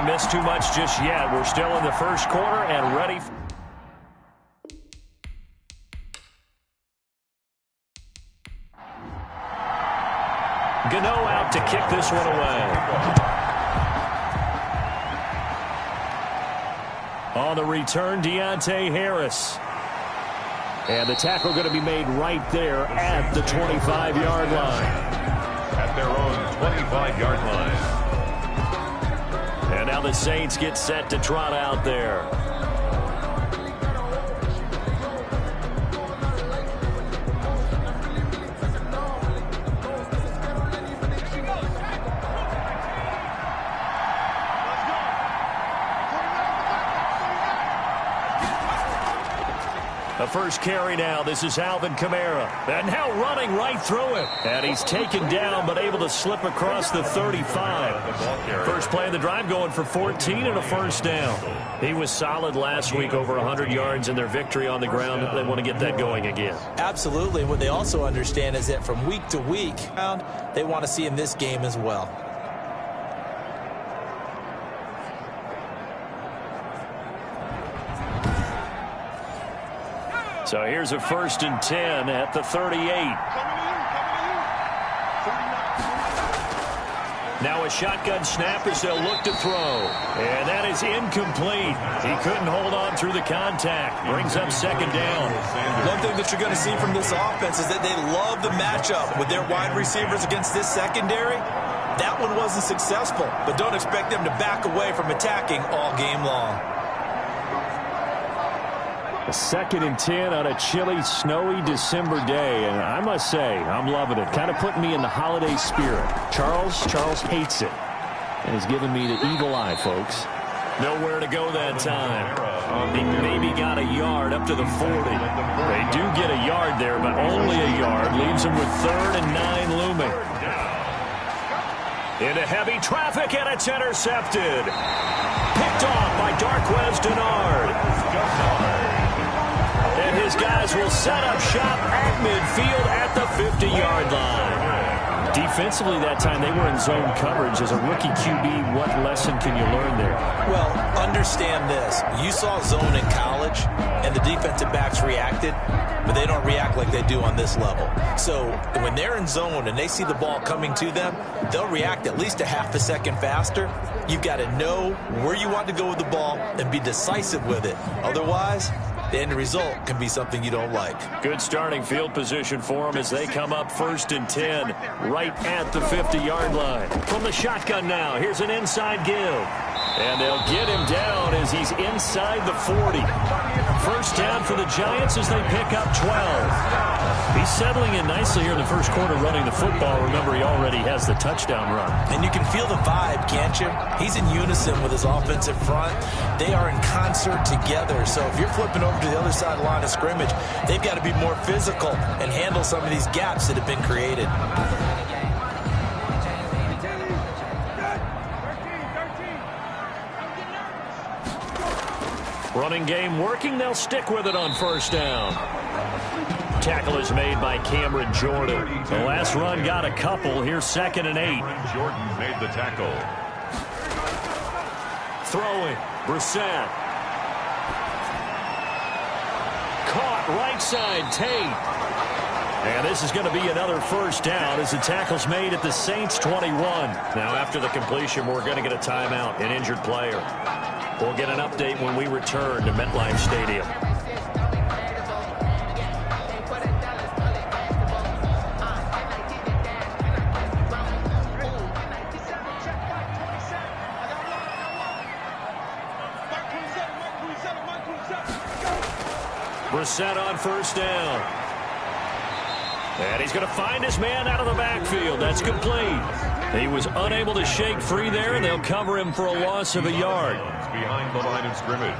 missed too much just yet. We're still in the first quarter and ready. Gano out to kick this one away. On the return, Deontay Harris. And the tackle going to be made right there at the 25-yard line. At their own 25-yard line. And now the Saints get set to trot out there. The first carry now. This is Alvin Kamara. And now running right through it. And he's taken down but able to slip across the 35. First play of the drive going for 14 and a first down. He was solid last week, over 100 yards in their victory on the ground. They want to get that going again. Absolutely. What they also understand is that from week to week, they want to see in this game as well. So here's a 1st and 10 at the 38. Now a shotgun snap as they'll look to throw. And that is incomplete. He couldn't hold on through the contact. Brings up 2nd down. One thing that you're going to see from this offense is that they love the matchup with their wide receivers against this secondary. That one wasn't successful, but don't expect them to back away from attacking all game long. A 2nd and 10 on a chilly, snowy December day, and I must say, I'm loving it. Kind of putting me in the holiday spirit. Charles hates it, and he's giving me the evil eye, folks. Nowhere to go that time. He maybe got a yard up to the 40. They do get a yard there, but only a yard. Leaves them with 3rd and 9 looming. Into heavy traffic, and it's intercepted. Picked off by Darquez Dennard. And his guys will set up shop at midfield at the 50-yard line. Defensively that time, they were in zone coverage. As a rookie QB, what lesson can you learn there? Well, understand this. You saw zone in college, and the defensive backs reacted, but they don't react like they do on this level. So when they're in zone and they see the ball coming to them, they'll react at least a half a second faster. You've got to know where you want to go with the ball and be decisive with it. Otherwise, the end result can be something you don't like. Good starting field position for them as they come up 1st and 10 right at the 50-yard line. From the shotgun now, here's an inside give. And they'll get him down as he's inside the 40. First down for the Giants as they pick up 12. He's settling in nicely here in the first quarter running the football. Remember, he already has the touchdown run. And you can feel the vibe, can't you? He's in unison with his offensive front. They are in concert together. So if you're flipping over to the other side of the line of scrimmage, they've got to be more physical and handle some of these gaps that have been created. Running game working. They'll stick with it on first down. Tackle is made by Cameron Jordan. The last run got a couple. Here's 2nd and 8. Jordan made the tackle. Throwing. Brissett. Caught right side. Tate. And this is going to be another first down as the tackle's made at the Saints 21. Now after the completion, we're going to get a timeout, an injured player. We'll get an update when we return to MetLife Stadium. Brissett on first down. And he's going to find his man out of the backfield. That's complete. He was unable to shake free there, and they'll cover him for a loss of a yard. Behind the line of scrimmage.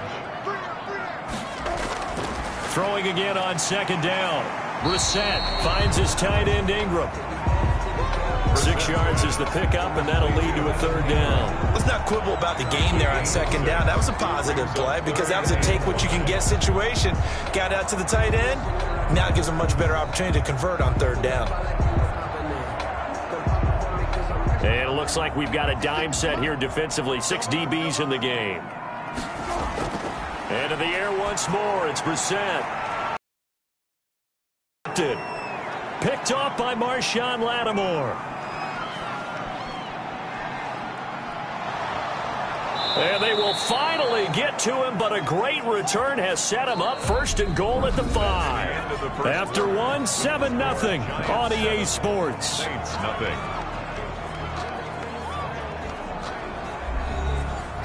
Throwing again on 2nd down. Brissett finds his tight end Ingram. 6 yards is the pickup, and that'll lead to a 3rd down. Let's not quibble about the game there on 2nd down. That was a positive play because that was a take-what-you-can-get situation. Got out to the tight end. Now it gives them a much better opportunity to convert on 3rd down. And it looks looks like we've got a dime set here defensively. 6 DBs in the game. And in the air once more, it's Brissett. Picked off by Marshawn Lattimore. And they will finally get to him, but a great return has set him up 1st and goal at the 5. After 1, 7-0 on EA Sports. Saints nothing.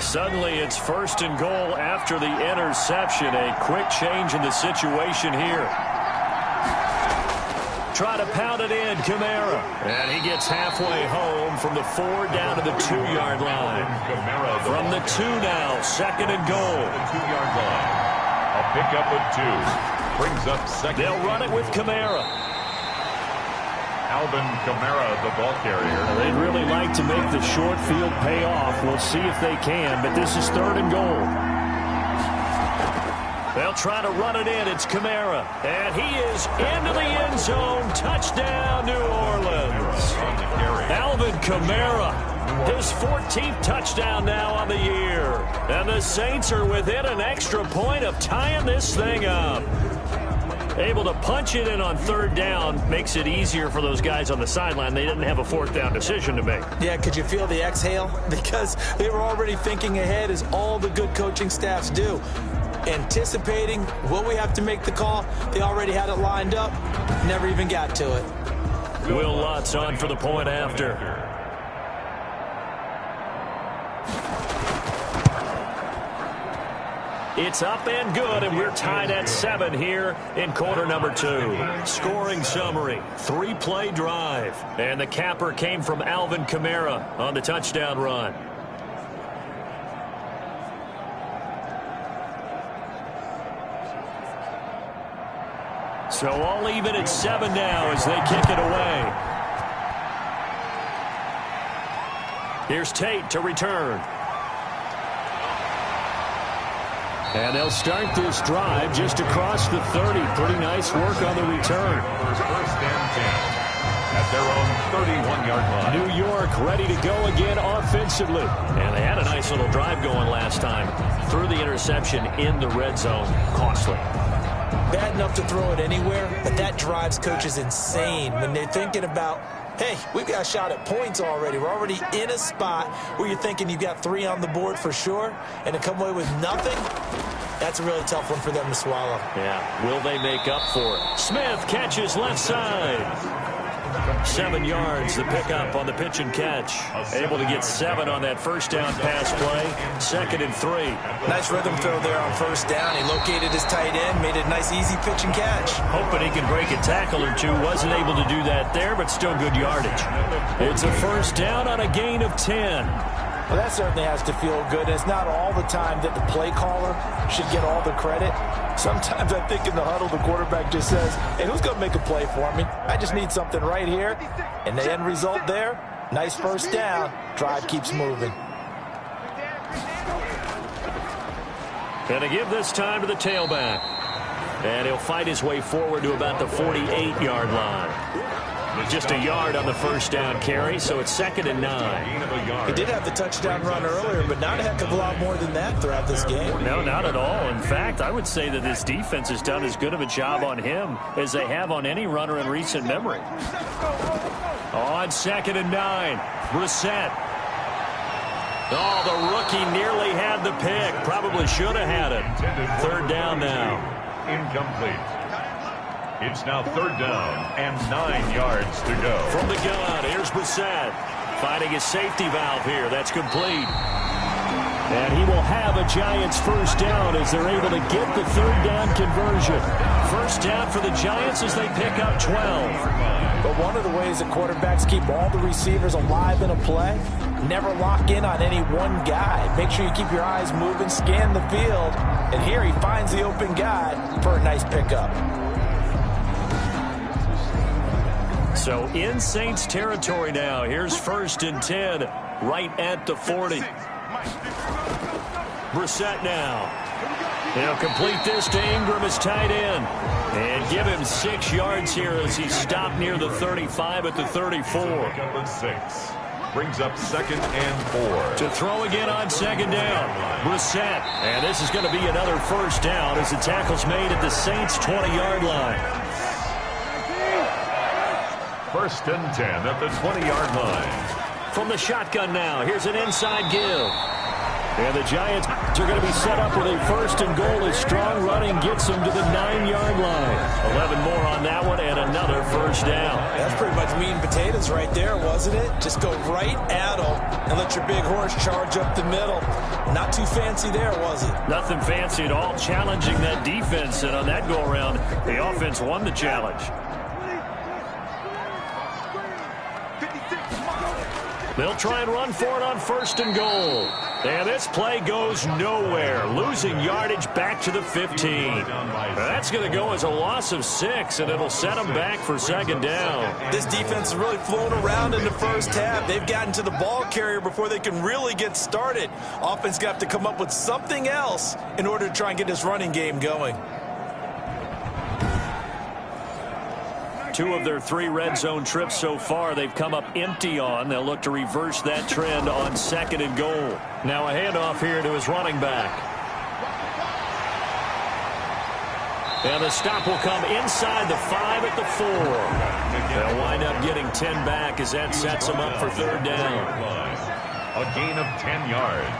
Suddenly it's 1st and goal after the interception. A quick change in the situation here. Try to pound it in, Kamara. And he gets halfway home from the 4 down to the 2-yard line. From the 2 now, 2nd and goal. The 2-yard line. A pickup of 2. Brings up 2nd. They'll run it with Kamara. Alvin Kamara, the ball carrier. They'd really like to make the short field pay off. We'll see if they can, but this is 3rd and goal. They'll try to run it in. It's Kamara. And he is into the end zone. Touchdown, New Orleans. Alvin Kamara, his 14th touchdown now on the year. And the Saints are within an extra point of tying this thing up. Able to punch it in on 3rd down makes it easier for those guys on the sideline. They didn't have a 4th down decision to make. Yeah, could you feel the exhale? Because they were already thinking ahead, as all the good coaching staffs do. Anticipating, will we have to make the call? They already had it lined up. Never even got to it. Will Lutz on for the point after. It's up and good, and we're tied at 7 here in quarter number 2. Scoring summary, 3-play drive. And the capper came from Alvin Kamara on the touchdown run. So all even at 7 now as they kick it away. Here's Tate to return. And they'll start this drive just across the 30. Pretty nice work on the return. 1st and 10 at their own 31-yard line. New York ready to go again offensively. And they had a nice little drive going last time. Threw the interception in the red zone. Costly. Bad enough to throw it anywhere, but that drives coaches insane when they're thinking about, hey, we've got a shot at points already. We're already in a spot where you're thinking you've got 3 on the board for sure, and to come away with nothing, that's a really tough one for them to swallow. Yeah, will they make up for it? Smith catches left side. 7 yards, the pickup on the pitch and catch. Able to get 7 on that 1st down pass play. 2nd and 3. Nice rhythm throw there on 1st down. He located his tight end, made it a nice easy pitch and catch. Hoping he can break a tackle or two. Wasn't able to do that there, but still good yardage. It's a 1st down on a gain of 10. Well, that certainly has to feel good. It's not all the time that the play caller should get all the credit. Sometimes I think in the huddle, the quarterback just says, hey, who's going to make a play for me? I just need something right here. And the end result there, nice 1st down. Drive keeps moving. Gonna give this time to the tailback. And he'll fight his way forward to about the 48-yard line. Just a yard on the 1st down carry, so it's 2nd and 9. He did have the touchdown run earlier, but not a heck of a lot more than that throughout this game. No, not at all. In fact, I would say that this defense has done as good of a job on him as they have on any runner in recent memory. On 2nd and 9, Brissett. Oh, the rookie nearly had the pick. Probably should have had it. 3rd down now. Incomplete. It's now 3rd down and 9 yards to go. From the gun, here's Brissett. Finding his safety valve here. That's complete. And he will have a Giants 1st down as they're able to get the 3rd down conversion. 1st down for the Giants as they pick up 12. But one of the ways that quarterbacks keep all the receivers alive in a play, never lock in on any one guy. Make sure you keep your eyes moving, scan the field, and here he finds the open guy for a nice pickup. So in Saints territory now. Here's 1st and 10 right at the 40. Brissett now. He'll complete this to Ingram as tight end. And give him 6 yards here as he stopped near the 35 at the 34. brings up 2nd and 4. To throw again on 2nd down. Brissett. And this is going to be another first down as the tackle's made at the Saints' 20-yard line. 1st and 10 at the 20-yard line. From the shotgun now, here's an inside give. And the Giants are going to be set up with a 1st and goal as strong running gets them to the 9-yard line. 11 more on that one and another first down. That's pretty much meat and potatoes right there, wasn't it? Just go right at them and let your big horse charge up the middle. Not too fancy there, was it? Nothing fancy at all, challenging that defense. And on that go-around, the offense won the challenge. They'll try and run for it on 1st and goal. And this play goes nowhere. Losing yardage back to the 15. That's going to go as a loss of 6, and it'll set them back for 2nd down. This defense is really flown around in the first half. They've gotten to the ball carrier before they can really get started. Offense got to come up with something else in order to try and get this running game going. 2 of their 3 red zone trips so far they've come up empty on. They'll look to reverse that trend on 2nd and goal. Now a handoff here to his running back. And the stop will come inside the 5 at the 4. They'll wind up getting 10 back as that sets them up for 3rd down. A gain of 10 yards.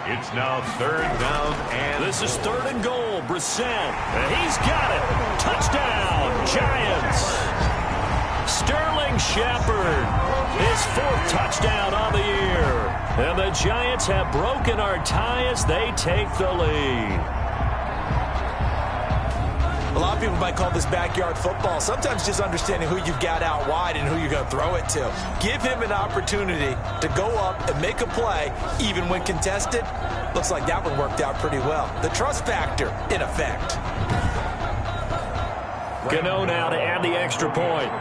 It's now 3rd down and this is 3rd and goal. Brissett. And he's got it. Touchdown, Giants. Sterling Shepard. His 4th touchdown on the year. And the Giants have broken our tie as they take the lead. A lot of people might call this backyard football. Sometimes just understanding who you've got out wide and who you're going to throw it to. Give him an opportunity to go up and make a play, even when contested. Looks like that one worked out pretty well. The trust factor, in effect. Gano now to add the extra point.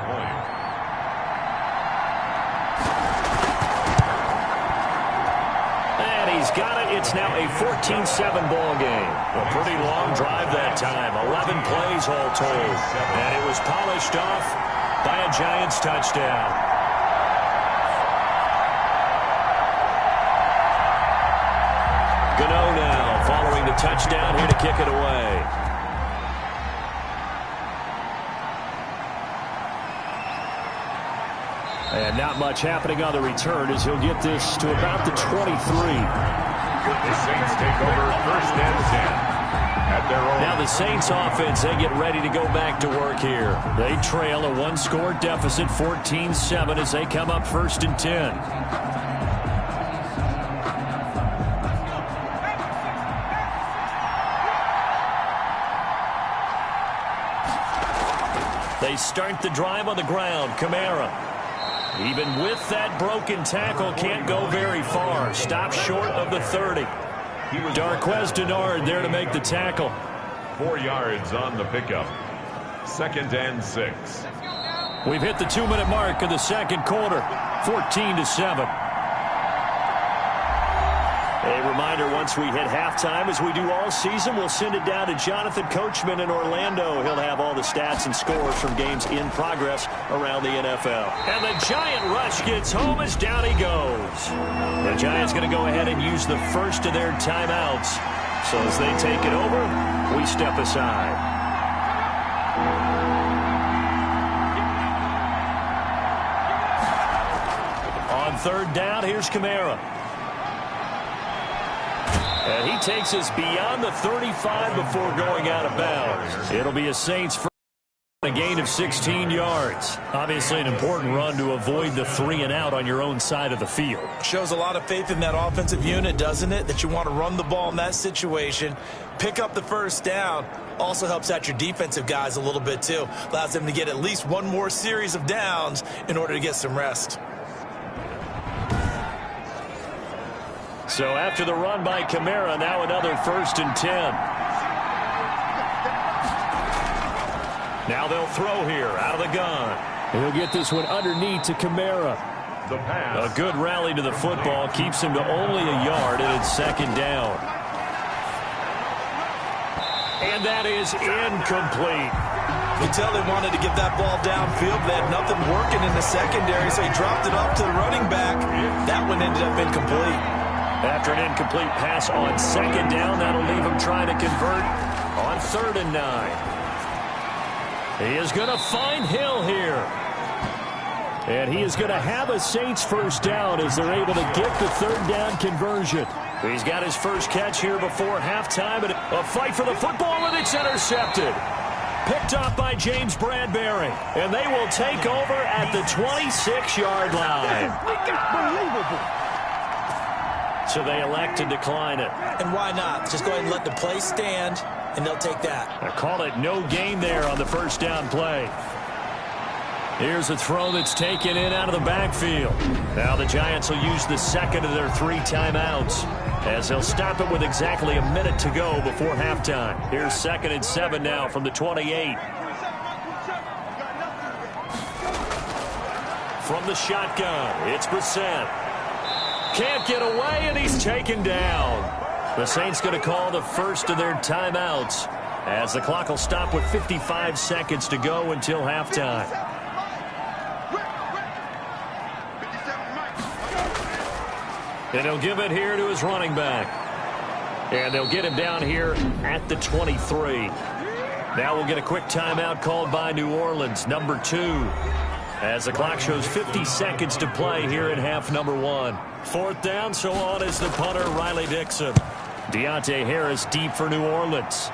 He's got it. It's now a 14-7 ball game. A pretty long drive that time. 11 plays all told. And it was polished off by a Giants touchdown. Gano now following the touchdown here to kick it away. And not much happening on the return as he'll get this to about the 23. The Saints take over 1st and 10 at their own. Now the Saints offense, they get ready to go back to work here. They trail a 1-score deficit, 14-7 as they come up 1st and 10. They start the drive on the ground. Kamara. Even with that broken tackle, can't go very far. Stops short of the 30. Darquez Denard there to make the tackle. 4 yards on the pickup. 2nd and 6. We've hit the 2-minute mark of the 2nd quarter. 14-7. A reminder, once we hit halftime, as we do all season, we'll send it down to Jonathan Coachman in Orlando. He'll have all the stats and scores from games in progress around the NFL. And the Giant rush gets home as down he goes. The Giants going to go ahead and use the first of their timeouts. So as they take it over, we step aside. On 3rd down, here's Kamara. And he takes us beyond the 35 before going out of bounds. It'll be a Saints first, a gain of 16 yards. Obviously an important run to avoid the 3-and-out on your own side of the field. Shows a lot of faith in that offensive unit, doesn't it? That you want to run the ball in that situation. Pick up the 1st down. Also helps out your defensive guys a little bit, too. Allows them to get at least one more series of downs in order to get some rest. So after the run by Kamara, now another 1st and 10. Now they'll throw here out of the gun. He'll get this one underneath to Kamara. The pass. A good rally to the football keeps him to only a yard, and it's 2nd down. And that is incomplete. You can tell they wanted to get that ball downfield. They had nothing working in the secondary, so he dropped it off to the running back. That one ended up incomplete. After an incomplete pass on second down, that'll leave him trying to convert on 3rd and 9. He is going to find Hill here. And he is going to have a Saints first down as they're able to get the 3rd down conversion. He's got his first catch here before halftime. And a fight for the football, and it's intercepted. Picked up by James Bradbury. And they will take over at the 26-yard line. Unbelievable. So they elect to decline it. And why not? Just go ahead and let the play stand, and they'll take that. I call it no gain there on the first down play. Here's a throw that's taken in out of the backfield. Now the Giants will use the second of their 3 timeouts as they'll stop it with exactly a minute to go before halftime. Here's 2nd and 7 now from the 28. From the shotgun, it's Brissett. Can't get away, and he's taken down. The Saints going to call the first of their timeouts as the clock will stop with 55 seconds to go until halftime. And he'll give it here to his running back. And they'll get him down here at the 23. Now we'll get a quick timeout called by New Orleans, number 2. As the clock shows 50 seconds to play here in half number 1. 4th down, so on is the punter, Riley Dixon. Deontay Harris deep for New Orleans.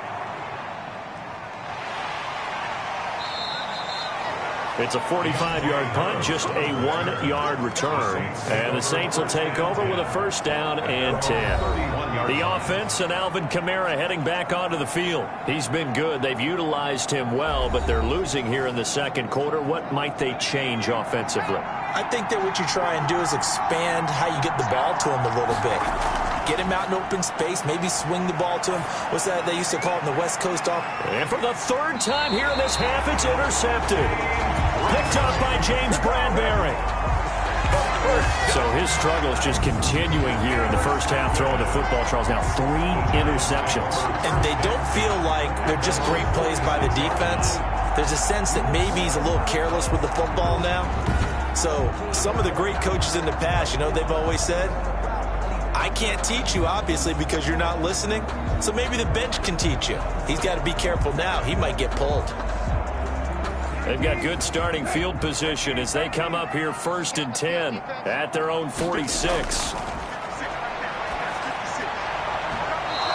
It's a 45-yard punt, just a 1-yard return. And the Saints will take over with a first down and 10. The offense and Alvin Kamara heading back onto the field. He's been good. They've utilized him well, but they're losing here in the second quarter. What might they change offensively? I think that what you try and do is expand how you get the ball to him a little bit. Get him out in open space, maybe swing the ball to him. What's that they used to call it in the West Coast off? And for the 3rd time here in this half, it's intercepted. Picked up by James Bradbury. So his struggle is just continuing here in the first half, throwing the football. Charles, now 3 interceptions. And they don't feel like they're just great plays by the defense. There's a sense that maybe he's a little careless with the football now. So some of the great coaches in the past, you know, they've always said, I can't teach you, obviously, because you're not listening. So maybe the bench can teach you. He's got to be careful now. He might get pulled. They've got good starting field position as they come up here 1st and 10 at their own 46.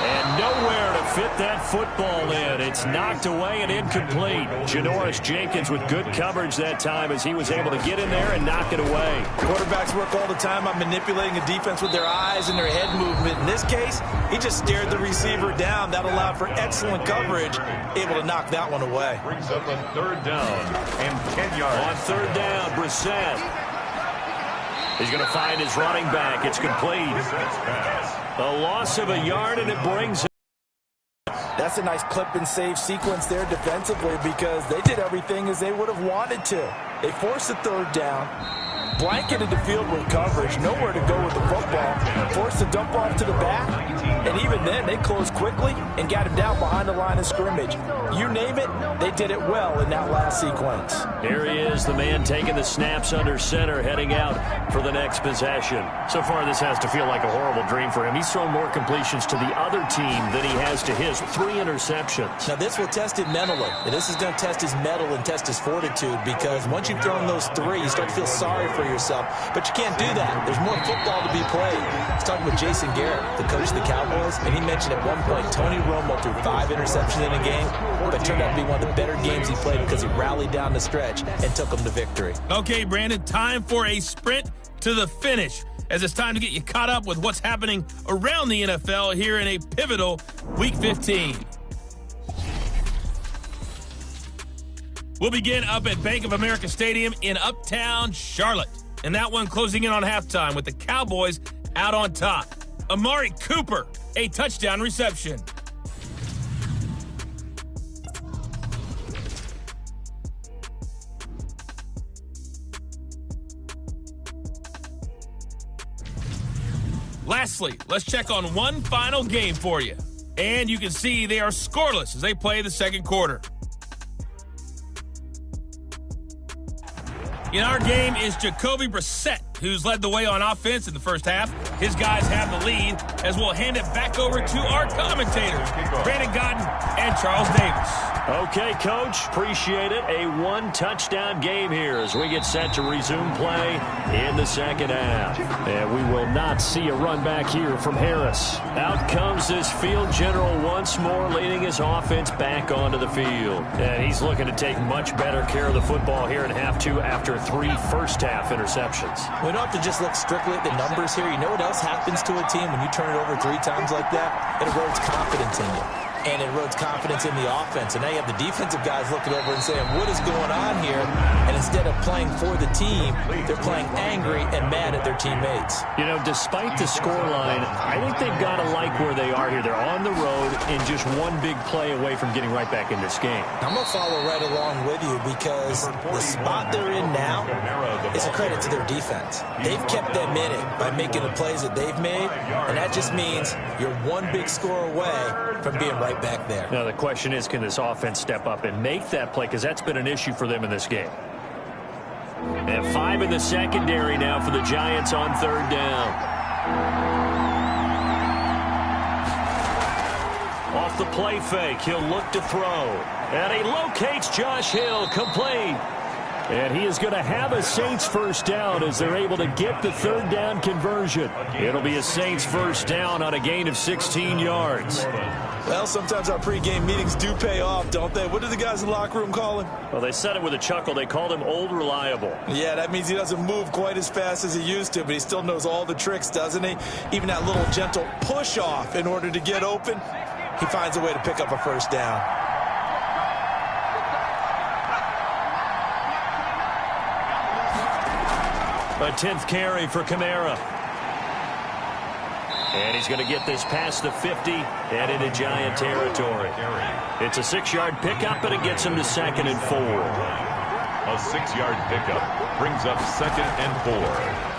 And nowhere to fit that football in. It's knocked away and incomplete. Janoris Jenkins with good coverage that time as he was able to get in there and knock it away. Quarterbacks work all the time on manipulating a defense with their eyes and their head movement. In this case, he just stared the receiver down. That allowed for excellent coverage, able to knock that one away. Brings up a 3rd down and 10 yards. On 3rd down, Brissett. He's going to find his running back. It's complete. A loss of a yard, and it brings him. That's a nice clip and save sequence there defensively because they did everything as they would have wanted to. They forced the 3rd down, blanketed the field with coverage, nowhere to go with the football, forced the dump off to the back, and even then they closed quickly and got him down behind the line of scrimmage. You name it, they did it well in that last sequence. Here he is, the man taking the snaps under center, heading out for the next possession. So far, this has to feel like a horrible dream for him. He's thrown more completions to the other team than he has to his. 3 interceptions. Now, this will test him mentally. And this is going to test his mettle and test his fortitude because once you've thrown those 3, you start to feel sorry for yourself. But you can't do that. There's more football to be played. I was talking with Jason Garrett, the coach of the Cowboys, and he mentioned at one point Tony Romo threw 5 interceptions in a game, but it turned out to be one of the better games he played because he rallied down the stretch and took him to victory. Okay, Brandon, time for a sprint to the finish as it's time to get you caught up with what's happening around the NFL here in a pivotal Week 15. We'll begin up at Bank of America Stadium in Uptown Charlotte. And that one closing in on halftime with the Cowboys out on top. Amari Cooper, a touchdown reception. Lastly, let's check on one final game for you. And you can see they are scoreless as they play the second quarter. In our game is Jacoby Brissett, who's led the way on offense in the first half. His guys have the lead, as we'll hand it back over to our commentators, Brandon Godden and Charles Davis. Okay, Coach, appreciate it. A one-touchdown game here as we get set to resume play in the second half. And we will not see a run back here from Harris. Out comes this field general once more, leading his offense back onto the field. And he's looking to take much better care of the football here in half two after 3 first-half interceptions. We don't have to just look strictly at the numbers here. You know what else happens to a team when you turn it over 3 times like that? It erodes confidence in you. And it erodes confidence in the offense. And now you have the defensive guys looking over and saying, what is going on here? And instead of playing for the team, they're playing angry and mad at their teammates. You know, despite the scoreline, I think they've got to like where they are here. They're on the road and just one big play away from getting right back in this game. I'm going to follow right along with you because the spot they're in now is a credit to their defense. They've kept them in it by making the plays that they've made, and that just means you're one big score away from being right back there. Now, the question is, can this offense step up and make that play? Because that's been an issue for them in this game. And 5 in the secondary now for the Giants on third down. Off the play fake, he'll look to throw. And he locates Josh Hill, complete. And he is going to have a Saints first down as they're able to get the third down conversion. It'll be a Saints first down on a gain of 16 yards. Well, sometimes our pregame meetings do pay off, don't they? What do the guys in the locker room call him? Well, they said it with a chuckle. They called him Old Reliable. Yeah, that means he doesn't move quite as fast as he used to, but he still knows all the tricks, doesn't he? Even that little gentle push-off in order to get open, he finds a way to pick up a first down. A 10th carry for Kamara. And he's going to get this past the 50 and into Giant territory. It's a 6-yard pickup, and it gets him to 2nd and 4. A 6-yard pickup brings up 2nd and 4.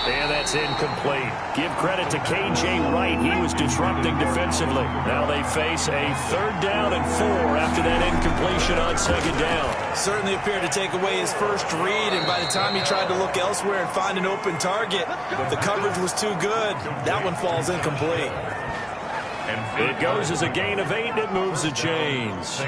And that's incomplete. Give credit to K.J. Wright. He was disrupting defensively. Now they face a 3rd down and 4 after that incompletion on 2nd down. Certainly appeared to take away his first read, and by the time he tried to look elsewhere and find an open target, the coverage was too good. That one falls incomplete. It goes as a gain of 8, and it moves the chains.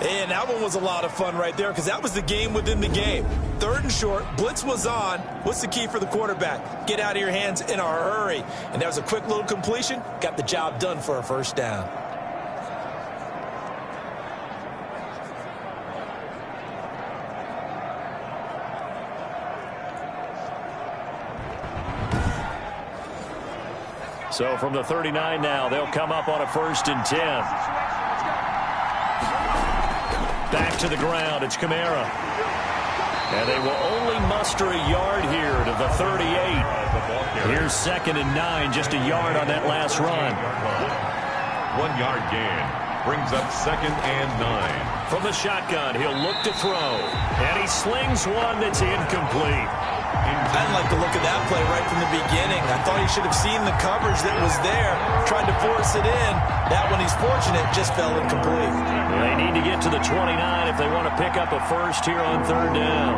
And that one was a lot of fun right there because that was the game within the game. 3rd and short, blitz was on. What's the key for the quarterback? Get out of your hands in a hurry. And that was a quick little completion. Got the job done for a first down. So from the 39 now, they'll come up on a 1st and 10. Back to the ground, it's Kamara. And they will only muster a yard here to the 38. Here's 2nd and 9, just a yard on that last run. 1-yard gain brings up 2nd and 9. From the shotgun, he'll look to throw. And he slings one that's incomplete. I didn't like the look of that play right from the beginning. I thought he should have seen the coverage that was there, tried to force it in. That one, he's fortunate, just fell incomplete. They need to get to the 29 if they want to pick up a first here on 3rd down.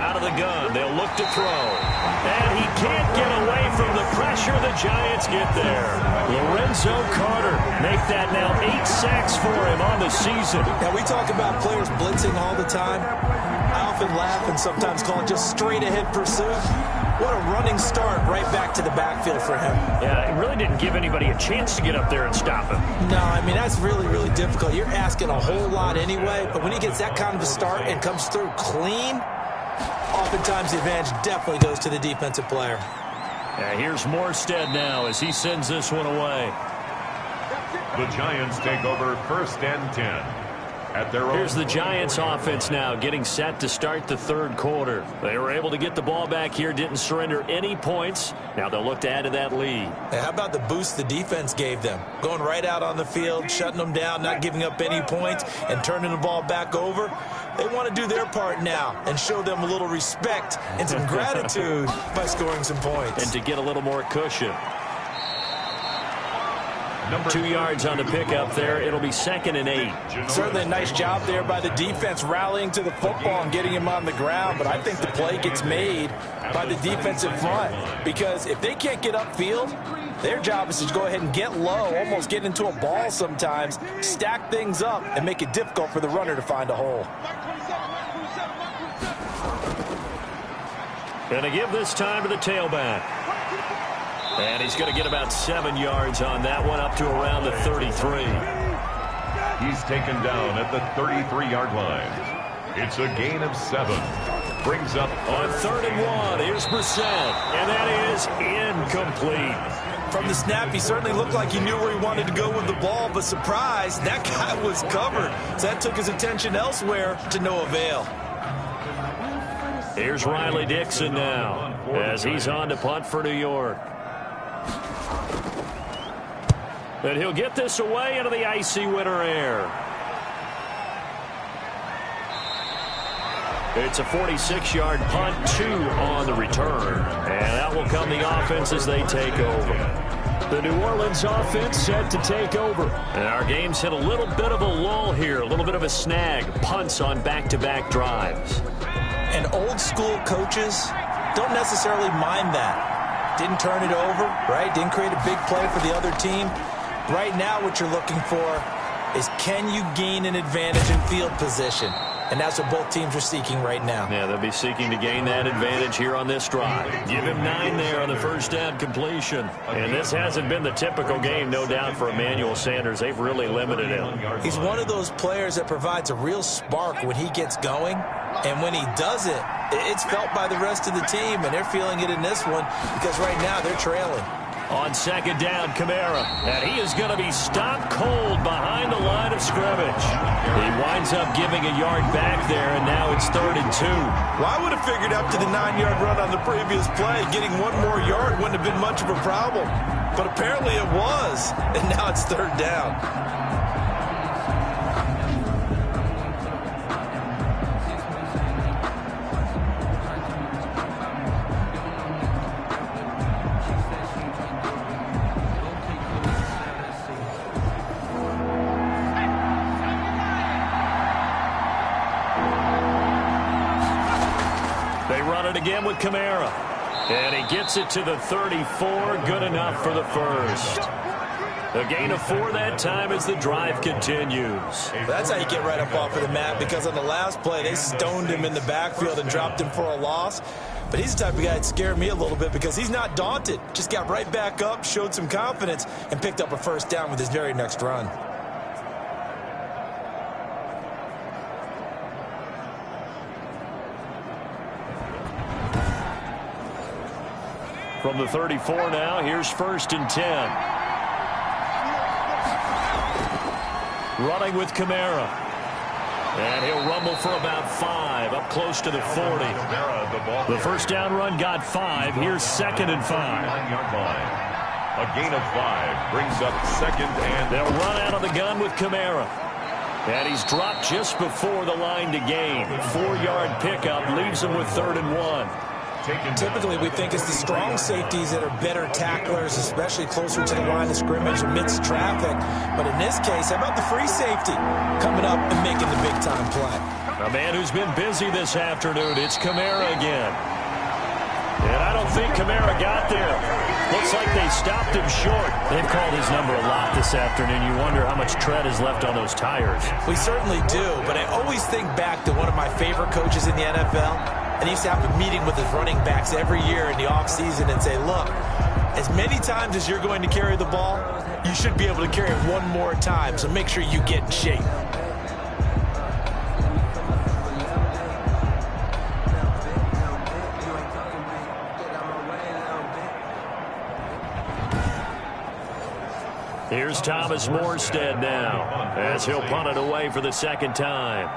Out of the gun, they'll look to throw. And he can't get away from the pressure. The Giants get there. Lorenzo Carter make that now 8 sacks for him on the season. Now, we talk about players blitzing all the time. I often laugh and sometimes call it just straight-ahead pursuit. What a running start right back to the backfield for him. Yeah, it really didn't give anybody a chance to get up there and stop him. No, I mean, that's really, really difficult. You're asking a whole lot anyway, but when he gets that kind of a start and comes through clean, oftentimes the advantage definitely goes to the defensive player. Yeah, here's Morstead now as he sends this one away. The Giants take over 1st and 10. At their own. Here's the Giants offense now getting set to start the 3rd quarter. They were able to get the ball back here, didn't surrender any points. Now they'll look to add to that lead. Hey, how about the boost the defense gave them? Going right out on the field, shutting them down, not giving up any points, and turning the ball back over. They want to do their part now and show them a little respect and some gratitude by scoring some points. And to get a little more cushion. 2 yards on the pickup there. It'll be 2nd and 8. Certainly a nice job there by the defense rallying to the football and getting him on the ground, but I think the play gets made by the defensive front because if they can't get upfield, their job is to go ahead and get low, almost get into a ball sometimes, stack things up, and make it difficult for the runner to find a hole. Going to give this time to the tailback. And he's going to get about 7 yards on that one, up to around the 33. He's taken down at the 33-yard line. It's a gain of 7. Brings up on 3rd and 1. Here's Brissett, and that is incomplete. From the snap, he certainly looked like he knew where he wanted to go with the ball, but surprise, that guy was covered. So that took his attention elsewhere to no avail. Here's Riley Dixon now as he's on to punt for New York. And he'll get this away into the icy winter air. It's a 46-yard punt, 2 on the return. And that will come the offense as they take over. The New Orleans offense set to take over. And our game's hit a little bit of a lull here, a little bit of a snag. Punts on back-to-back drives. And old-school coaches don't necessarily mind that. Didn't turn it over, right? Didn't create a big play for the other team. Right now what you're looking for is can you gain an advantage in field position? And that's what both teams are seeking right now. Yeah, they'll be seeking to gain that advantage here on this drive. Give him 9 there on the first down completion. And this hasn't been the typical game, no doubt, for Emmanuel Sanders. They've really limited him. He's one of those players that provides a real spark when he gets going. And when he does it, it's felt by the rest of the team. And they're feeling it in this one because right now they're trailing. On 2nd down, Kamara. And he is going to be stopped cold behind the line of scrimmage. He winds up giving a yard back there, and now it's 3rd and 2. Well, I would have figured after the 9-yard run on the previous play, getting 1 more yard wouldn't have been much of a problem. But apparently it was, and now it's 3rd down. Again with Kamara. And he gets it to the 34. Good enough for the first. A gain of 4 that time as the drive continues. That's how you get right up off of the mat, because on the last play, they stoned him in the backfield and dropped him for a loss. But he's the type of guy that scared me a little bit because he's not daunted. Just got right back up, showed some confidence, and picked up a first down with his very next run. From the 34 now, here's 1st and 10. Running with Kamara. And he'll rumble for about 5, up close to the 40. The first down run got 5. Here's 2nd and 5. 9-yard line. A gain of 5 brings up 2nd and... They'll run out of the gun with Kamara. And he's dropped just before the line to gain. 4-yard pickup leaves him with 3rd and 1. Typically, we think it's the strong safeties that are better tacklers, especially closer to the line of scrimmage amidst traffic. But in this case, how about the free safety coming up and making the big-time play? A man who's been busy this afternoon. It's Kamara again. And I don't think Kamara got there. Looks like they stopped him short. They've called his number a lot this afternoon. You wonder how much tread is left on those tires. We certainly do, but I always think back to one of my favorite coaches in the NFL. And he used to have a meeting with his running backs every year in the offseason and say, look, as many times as you're going to carry the ball, you should be able to carry it 1 more time, so make sure you get in shape. Here's Thomas Morstead now as he'll punt it away for the 2nd time.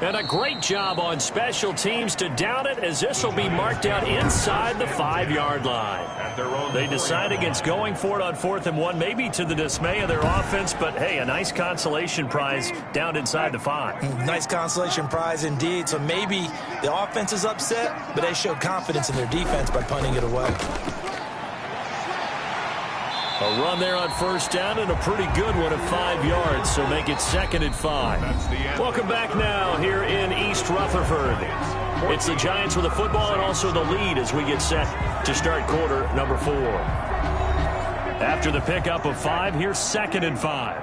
And a great job on special teams to down it, as this will be marked out inside the 5-yard line. They decide against going for it on 4th and 1, maybe to the dismay of their offense, but hey, a nice consolation prize down inside the 5. Nice consolation prize indeed. So maybe the offense is upset, but they showed confidence in their defense by punting it away. A run there on 1st down, and a pretty good one at 5 yards, so make it 2nd and 5. Welcome back now here in East Rutherford. It's the Giants with the football and also the lead as we get set to start quarter number 4. After the pickup of 5, here's 2nd and 5.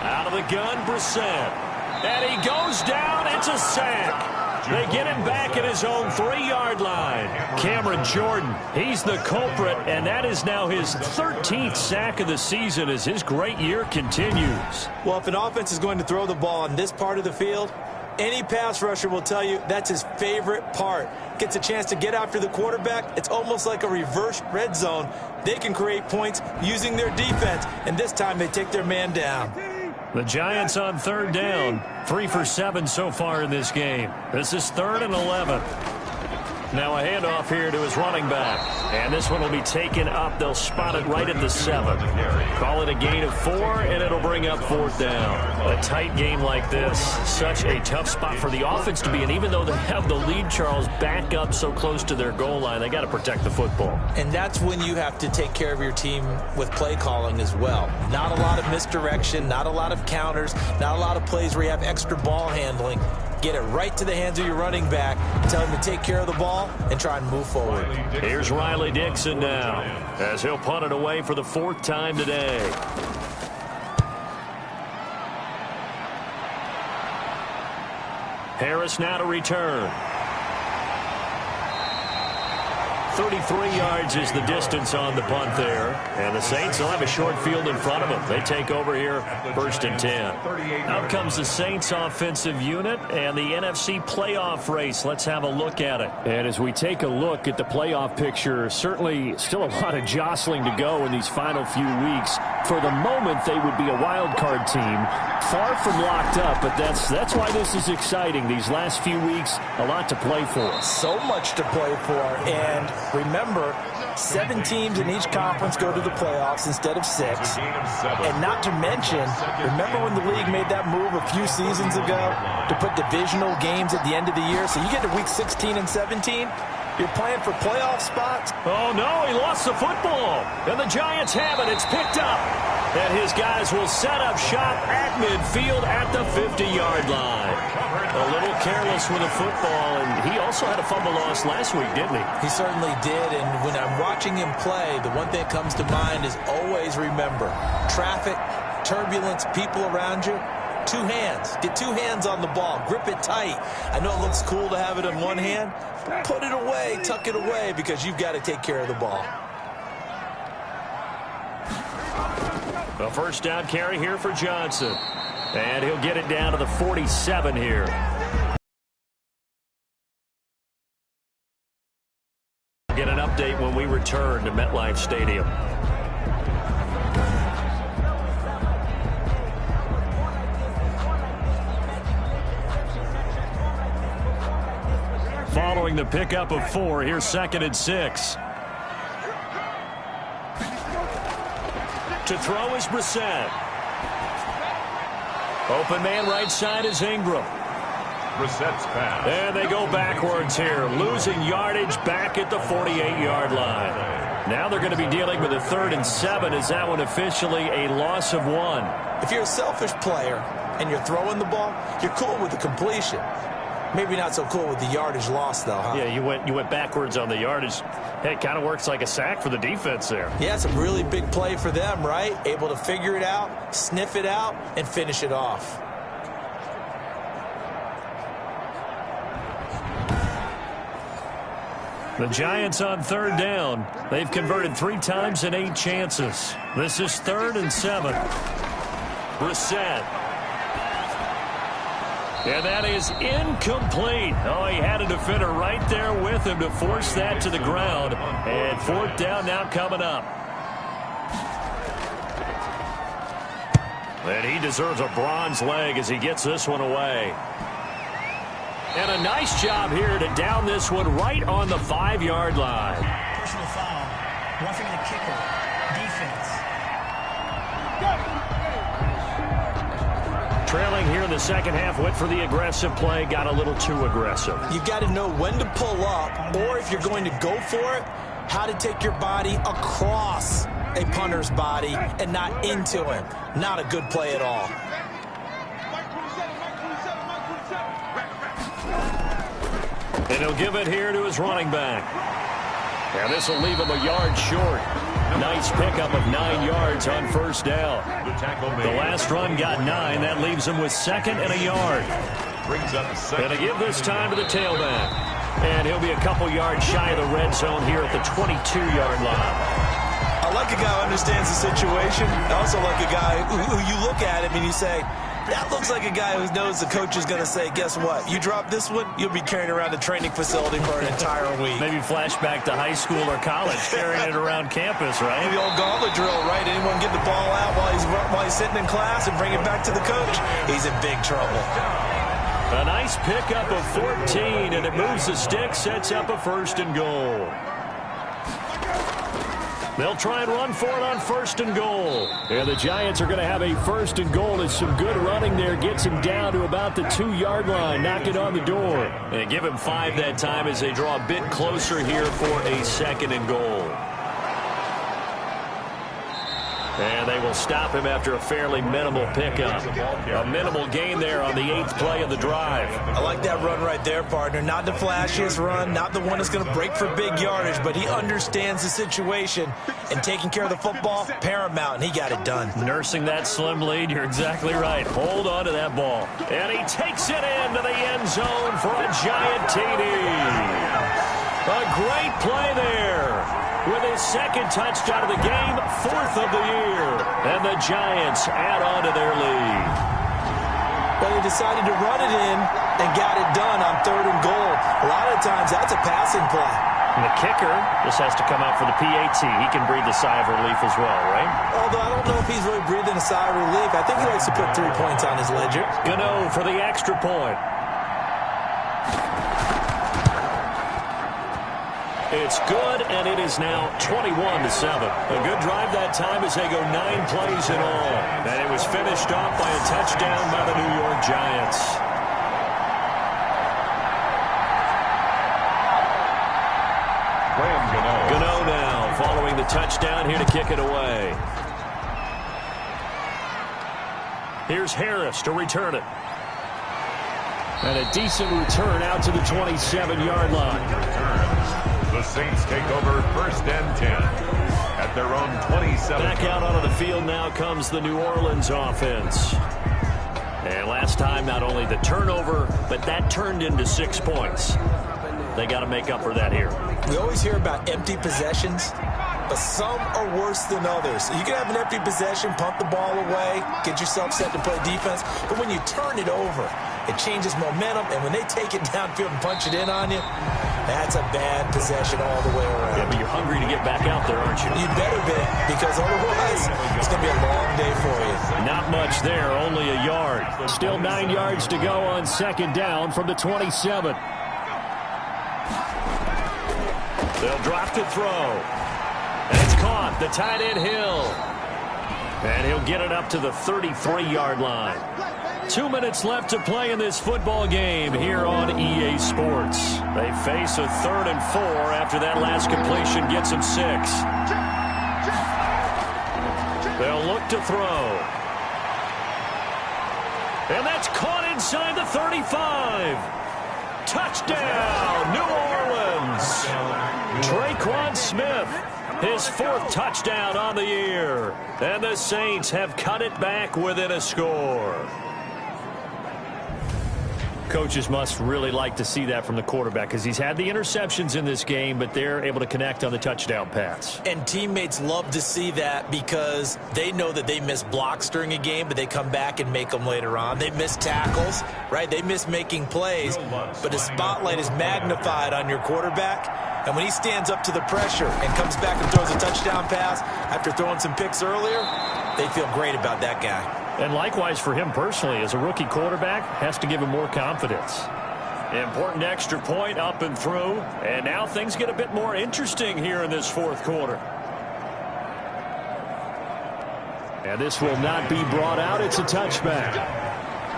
Out of the gun, Brissett. And he goes down. It's a sack. They get him back at his own 3-yard line. Cameron Jordan, he's the culprit, and that is now his 13th sack of the season as his great year continues. Well, if an offense is going to throw the ball on this part of the field, any pass rusher will tell you that's his favorite part. Gets a chance to get after the quarterback. It's almost like a reverse red zone. They can create points using their defense, and this time they take their man down. The Giants on 3rd down, 3 for 7 so far in this game. This is 3rd and 11. Now a handoff here to his running back. And this one will be taken up. They'll spot it right at the 7. Call it a gain of 4, and it'll bring up 4th down. A tight game like this, such a tough spot for the offense to be in. Even though they have the lead, Charles, back up so close to their goal line, they got to protect the football. And that's when you have to take care of your team with play calling as well. Not a lot of misdirection, not a lot of counters, not a lot of plays where you have extra ball handling. Get it right to the hands of your running back, tell him to take care of the ball, and try and move forward. Here's Riley Dixon now, as he'll punt it away for the 4th time today. Harris now to return. 33 yards is the distance on the punt there. And the Saints will have a short field in front of them. They take over here 1st and 10. Out comes the Saints offensive unit and the NFC playoff race. Let's have a look at it. And as we take a look at the playoff picture, certainly still a lot of jostling to go in these final few weeks. For the moment, they would be a wild card team. Far from locked up, but that's why this is exciting. These last few weeks, a lot to play for. So much to play for, and remember, 7 teams in each conference go to the playoffs instead of 6. And not to mention, remember when the league made that move a few seasons ago to put divisional games at the end of the year? So you get to week 16 and 17, you're playing for playoff spots. Oh, no, he lost the football. And the Giants have it. It's picked up. And his guys will set up shop at midfield at the 50-yard line. A little careless with the football, and he also had a fumble loss last week, didn't he? He certainly did, and when I'm watching him play, the one thing that comes to mind is always remember, traffic, turbulence, people around you, 2 hands. Get 2 hands on the ball. Grip it tight. I know it looks cool to have it in one hand. Put it away, tuck it away, because you've got to take care of the ball. A 1st down carry here for Johnson. And he'll get it down to the 47 here. Get an update when we return to MetLife Stadium. Following the pickup of 4, here's 2nd and 6. To throw is Brissett. Open man right side is Ingram. Brissett's pass. And they go backwards here, losing yardage back at the 48-yard line. Now they're going to be dealing with a 3rd and 7. Is that one officially a loss of 1? If you're a selfish player and you're throwing the ball, you're cool with the completion. Maybe not so cool with the yardage loss, though, huh? Yeah, you went backwards on the yardage. Hey, it kind of works like a sack for the defense there. Yeah, it's a really big play for them, right? Able to figure it out, sniff it out, and finish it off. The Giants on 3rd down. They've converted 3 times in 8 chances. This is 3rd and 7. Brissett. And that is incomplete. Oh, he had a defender right there with him to force that to the ground. And 4th down now coming up. And he deserves a bronze leg as he gets this one away. And a nice job here to down this one right on the 5-yard line. Personal foul. Roughing the kicker. Defense. Trailing here in the second half, went for the aggressive play, got a little too aggressive. You've got to know when to pull up, or if you're going to go for it, how to take your body across a punter's body and not into him. Not a good play at all. And he'll give it here to his running back. And this will leave him a yard short. Nice pickup of 9 yards on first down. The last run got 9. That leaves him with second and a yard. And to give this time to the tailback. And he'll be a couple yards shy of the red zone here at the 22-yard line. I like a guy who understands the situation. I also like a guy who you look at him and you say, that looks like a guy who knows the coach is going to say, guess what? You drop this one, you'll be carrying around a training facility for an entire week. Maybe flashback to high school or college, carrying it around campus, right? The old gauntlet drill, right? Anyone get the ball out while he's sitting in class and bring it back to the coach? He's in big trouble. A nice pickup of 14, and it moves the stick, sets up a 1st and goal. They'll try and run for it on 1st and goal. And the Giants are going to have a 1st and goal. There's some good running there. Gets him down to about the 2-yard line. Knock it on the door. And give him 5 that time as they draw a bit closer here for a 2nd and goal. And they will stop him after a fairly minimal pickup. A minimal gain there on the 8th play of the drive. I like that run right there, partner. Not the flashiest run, not the one that's going to break for big yardage, but he understands the situation, and taking care of the football, paramount, and he got it done. Nursing that slim lead, you're exactly right. Hold on to that ball. And he takes it into the end zone for a Giant TD. A great play there. With his 2nd touchdown of the game, 4th of the year. And the Giants add on to their lead. But he decided to run it in and got it done on 3rd and goal. A lot of times that's a passing play. And the kicker just has to come out for the PAT. He can breathe a sigh of relief as well, right? Although I don't know if he's really breathing a sigh of relief. I think he likes to put 3 points on his ledger. Gano for the extra point. It's good, and it is now 21-7. A good drive that time as they go 9 plays in all. And it was finished off by a touchdown by the New York Giants. Gano now following the touchdown here to kick it away. Here's Harris to return it. And a decent return out to the 27-yard line. The Saints take over 1st and 10 at their own 27. Back out onto the field now comes the New Orleans offense. And last time, not only the turnover, but that turned into 6 points. They got to make up for that here. We always hear about empty possessions, but some are worse than others. You can have an empty possession, pump the ball away, get yourself set to play defense, but when you turn it over, it changes momentum, and when they take it downfield and punch it in on you, that's a bad possession all the way around. Yeah, but you're hungry to get back out there, aren't you? You better be, because otherwise it's going to be a long day for you. Not much there, only a yard. Still 9 yards to go on 2nd down from the 27. They'll drop to throw. And it's caught. The tight end Hill. And he'll get it up to the 33-yard line. 2 minutes left to play in this football game here on EA Sports. They face a 3rd and 4 after that last completion gets them 6. They'll look to throw. And that's caught inside the 35. Touchdown, New Orleans. Traquan Smith, his 4th touchdown on the year. And the Saints have cut it back within a score. Coaches must really like to see that from the quarterback because he's had the interceptions in this game, but they're able to connect on the touchdown pass. And teammates love to see that because they know that they miss blocks during a game, but they come back and make them later on. They miss tackles, right? They miss making plays, but the spotlight is magnified on your quarterback. And when he stands up to the pressure and comes back and throws a touchdown pass after throwing some picks earlier, they feel great about that guy. And likewise for him personally, as a rookie quarterback, has to give him more confidence. Important extra point up and through. And now things get a bit more interesting here in this fourth quarter. And this will not be brought out. It's a touchback.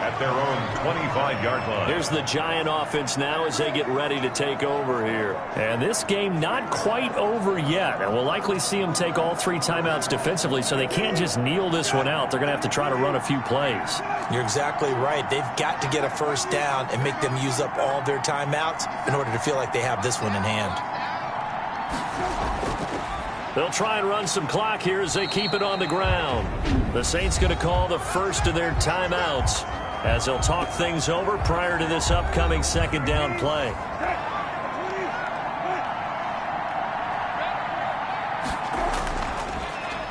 At their own 25-yard line. Here's the Giant offense now as they get ready to take over here. And this game not quite over yet. And we'll likely see them take all 3 timeouts defensively, so they can't just kneel this one out. They're going to have to try to run a few plays. You're exactly right. They've got to get a first down and make them use up all their timeouts in order to feel like they have this one in hand. They'll try and run some clock here as they keep it on the ground. The Saints going to call the first of their timeouts as they'll talk things over prior to this upcoming second down play.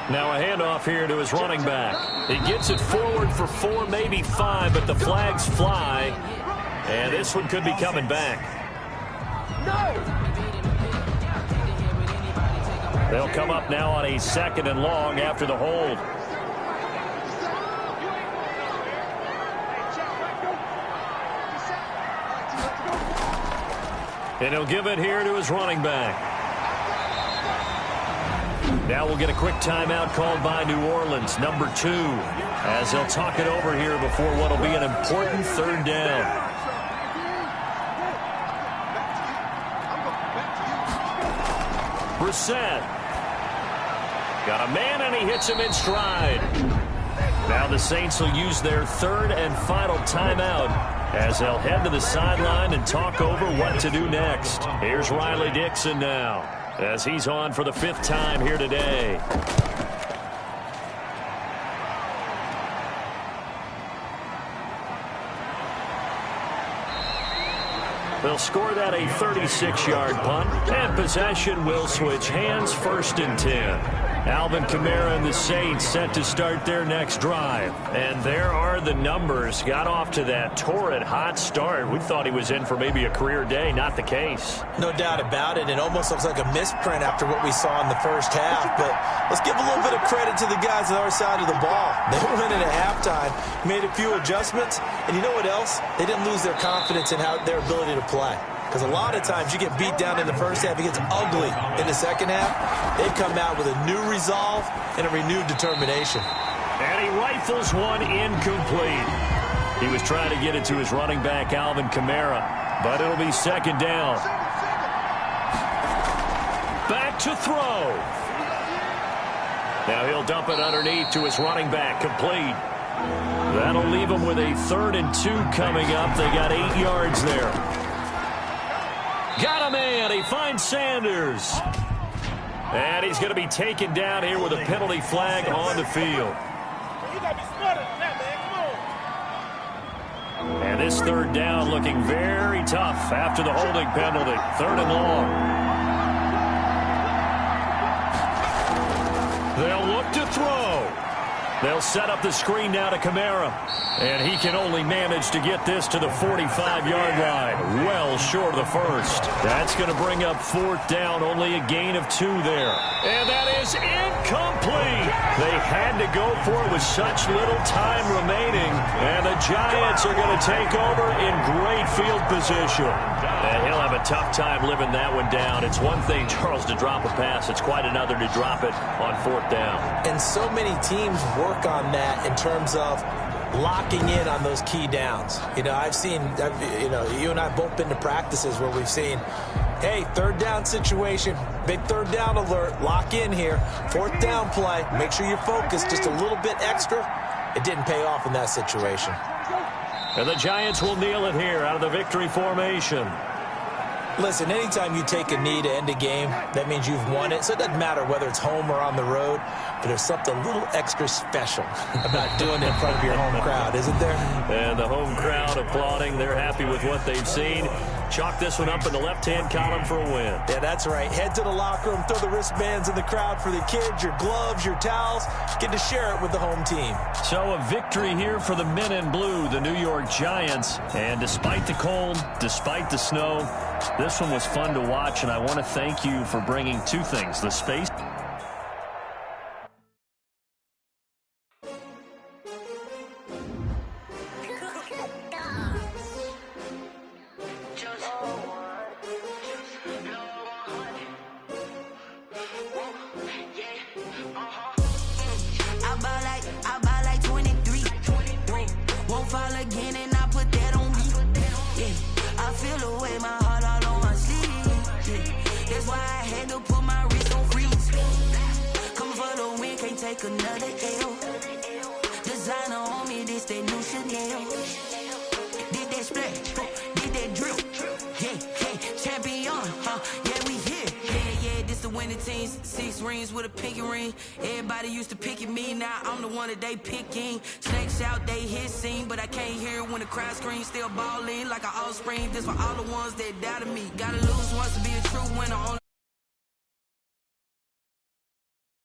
Now a handoff here to his running back. He gets it forward for 4, maybe 5, but the flags fly. And this one could be coming back. They'll come up now on a 2nd and long after the hold. And he'll give it here to his running back. Now we'll get a quick timeout called by New Orleans, number 2, as they'll talk it over here before what will be an important 3rd down. Brissett. Got a man, and he hits him in stride. Now the Saints will use their 3rd and final timeout as they'll head to the sideline and talk over what to do next. Here's Riley Dixon now as he's on for the 5th time here today. They'll score that a 36-yard punt, and possession will switch hands, 1st and 10. Alvin Kamara and the Saints set to start their next drive. And there are the numbers. Got off to that torrid hot start. We thought he was in for maybe a career day. Not the case. No doubt about it. It almost looks like a misprint after what we saw in the first half. But let's give a little bit of credit to the guys on our side of the ball. They went in at halftime, made a few adjustments, and you know what else? They didn't lose their confidence in their ability to play. Because a lot of times you get beat down in the first half, it gets ugly in the second half. They've come out with a new resolve and a renewed determination. And he rifles one incomplete. He was trying to get it to his running back, Alvin Kamara, but it'll be 2nd down. Back to throw. Now he'll dump it underneath to his running back, complete. That'll leave him with a 3rd and 2 coming up. They got 8 yards there. Got a man. He finds Sanders. And he's going to be taken down here with a penalty flag on the field. And this 3rd down looking very tough after the holding penalty. 3rd and long. They'll look to throw. They'll set up the screen now to Kamara. And he can only manage to get this to the 45-yard line. Well short of the 1st. That's going to bring up 4th down. Only a gain of 2 there. And that is incomplete. They had to go for it with such little time remaining. And the Giants are going to take over in great field position. And he'll have a tough time living that one down. It's one thing, Charles, to drop a pass. It's quite another to drop it on 4th down. And so many teams work on that in terms of locking in on those key downs. You know, you and I have both been to practices where we've seen, hey, 3rd down situation, big 3rd down alert, lock in here, 4th down play, make sure you're focused just a little bit extra. It didn't pay off in that situation. And the Giants will kneel it here out of the victory formation. Listen, anytime you take a knee to end a game, that means you've won it. So it doesn't matter whether it's home or on the road, but there's something a little extra special about doing it in front of your home crowd, isn't there? And the home crowd applauding. They're happy with what they've seen. Chalk this one up in the left-hand column for a win. Yeah, that's right. Head to the locker room, throw the wristbands in the crowd for the kids, your gloves, your towels. Get to share it with the home team. So a victory here for the men in blue, the New York Giants. And despite the cold, despite the snow, this one was fun to watch, and I want to thank you for bringing 2 things, the space. take another L. Designer on me, this that new Chanel. Did that splash, did that drip. Yeah, champion, yeah, we here. Yeah, this the winning teams. 6 rings with a pinky ring. Everybody used to pick at me, now I'm the one that they picking. Snakes out, they hit scene, but I can't hear when the crowd screams. Still balling like an offspring. This for all the ones that doubted me. Gotta lose once to be a true winner.